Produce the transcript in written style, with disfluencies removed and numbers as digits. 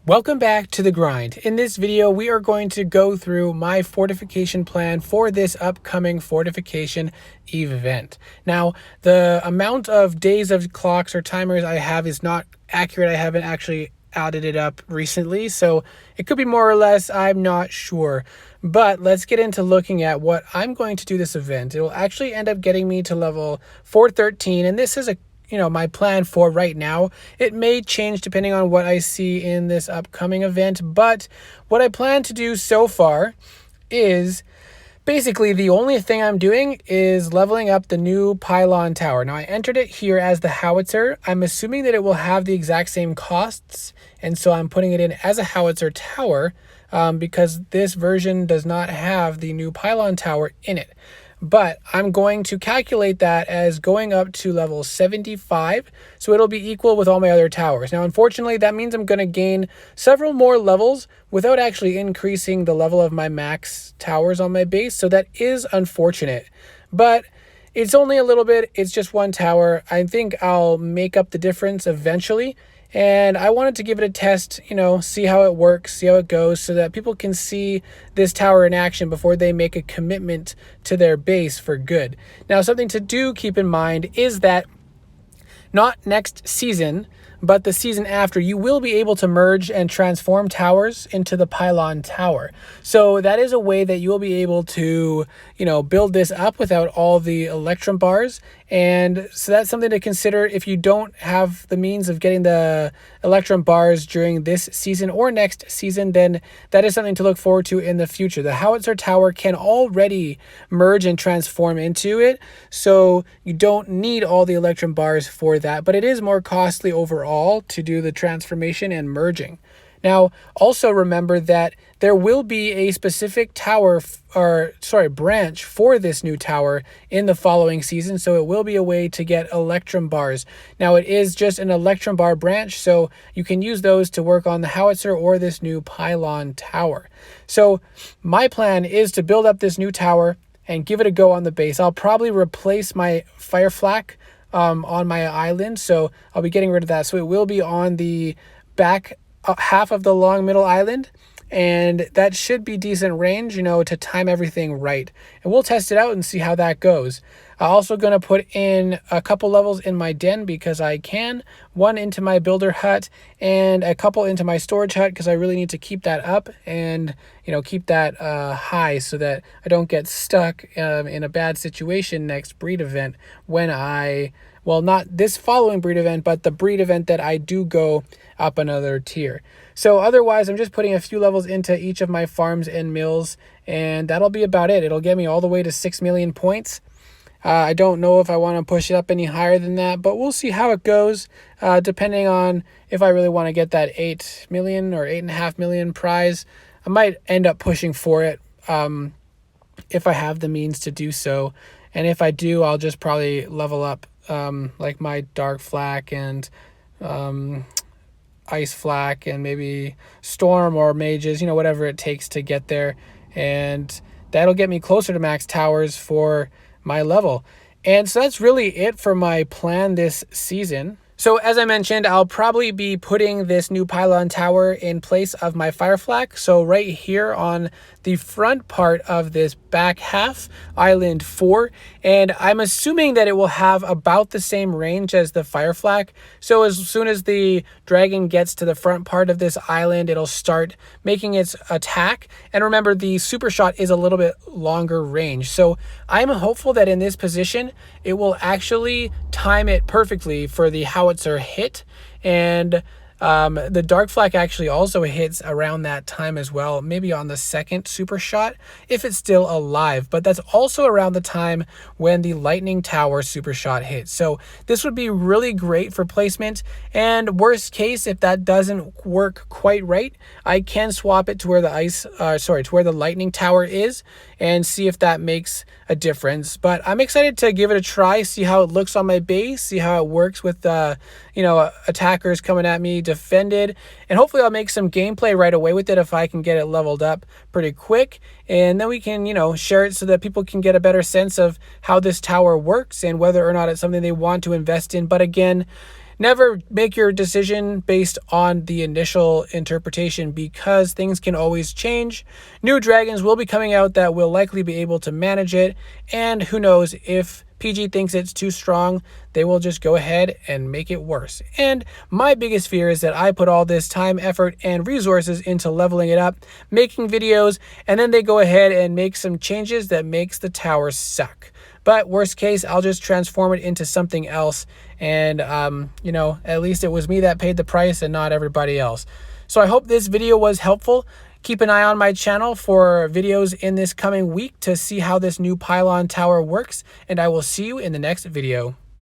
Welcome back to the grind. In this video, we are going to go through my fortification plan for this upcoming fortification event. Now, the amount of days of clocks or timers I have is not accurate. I haven't actually added it up recently, so it could be more or less, I'm not sure. But let's get into looking at what I'm going to do this event. It will actually end up getting me to level 413, and this is my plan for right now. It may change depending on what I see in this upcoming event, but what I plan to do so far is basically the only thing I'm doing is leveling up the new Pylon tower. Now I entered it here as the howitzer. I'm assuming that it will have the exact same costs, and so I'm putting it in as a howitzer tower because this version does not have the new Pylon tower in it. But I'm going to calculate that as going up to level 75, so it'll be equal with all my other towers. Now, unfortunately, that means I'm going to gain several more levels without actually increasing the level of my max towers on my base, so that is unfortunate. But it's only a little bit, it's just one tower. I think I'll make up the difference eventually. And I wanted to give it a test, see how it works, see how it goes, so that people can see this tower in action before they make a commitment to their base for good. Now, something to keep in mind is that not next season, but the season after, you will be able to merge and transform towers into the Pylon tower. So that is a way that you will be able to, build this up without all the Electrum bars. And so that's something to consider if you don't have the means of getting the Electrum bars during this season or next season, then that is something to look forward to in the future. The howitzer tower can already merge and transform into it, so you don't need all the Electrum bars for that, but it is more costly overall to do the transformation and merging. Now, also remember that there will be a specific branch for this new tower in the following season, so it will be a way to get Electrum bars. Now, it is just an Electrum bar branch, so you can use those to work on the howitzer or this new Pylon tower. So my plan is to build up this new tower and give it a go on the base. I'll probably replace my fire flak on my island, so I'll be getting rid of that. So it will be on the back half of the long middle island, and that should be decent range, to time everything right. And we'll test it out and see how that goes. I'm also going to put in a couple levels in my den because I can, one into my builder hut and a couple into my storage hut because I really need to keep that up and keep that high so that I don't get stuck in a bad situation next breed event when not this following breed event, but the breed event that I do go up another tier. So otherwise, I'm just putting a few levels into each of my farms and mills, and that'll be about it. It'll get me all the way to 6 million points. I don't know if I want to push it up any higher than that, but we'll see how it goes, depending on if I really want to get that 8 million or 8.5 million prize. I might end up pushing for it if I have the means to do so. And if I do, I'll just probably level up like my dark flak and ice flak and maybe storm or mages, whatever it takes to get there. And that'll get me closer to max towers for my level. And so that's really it for my plan this season. So as I mentioned, I'll probably be putting this new Pylon tower in place of my fire flak. So right here on the front part of this back half, Island 4, and I'm assuming that it will have about the same range as the fire flak. So as soon as the dragon gets to the front part of this island, it'll start making its attack. And remember, the super shot is a little bit longer range. So I'm hopeful that in this position, it will actually time it perfectly for the howitzer hit. And the dark flak actually also hits around that time as well, maybe on the second super shot if it's still alive, but that's also around the time when the lightning tower super shot hits. So this would be really great for placement, and worst case, if that doesn't work quite right, I can swap it to where the lightning tower is and see if that makes a difference. But I'm excited to give it a try, see how it looks on my base, see how it works with attackers coming at me defended, and hopefully I'll make some gameplay right away with it if I can get it leveled up pretty quick, and then we can share it so that people can get a better sense of how this tower works and whether or not it's something they want to invest in. But again, never make your decision based on the initial interpretation, because things can always change. New dragons will be coming out that will likely be able to manage it, and who knows, if PG thinks it's too strong, they will just go ahead and make it worse. And my biggest fear is that I put all this time, effort, and resources into leveling it up, making videos, and then they go ahead and make some changes that makes the tower suck. But worst case, I'll just transform it into something else, and you know, at least it was me that paid the price and not everybody else. So I hope this video was helpful. Keep an eye on my channel for videos in this coming week to see how this new pylon tower works, and I will see you in the next video.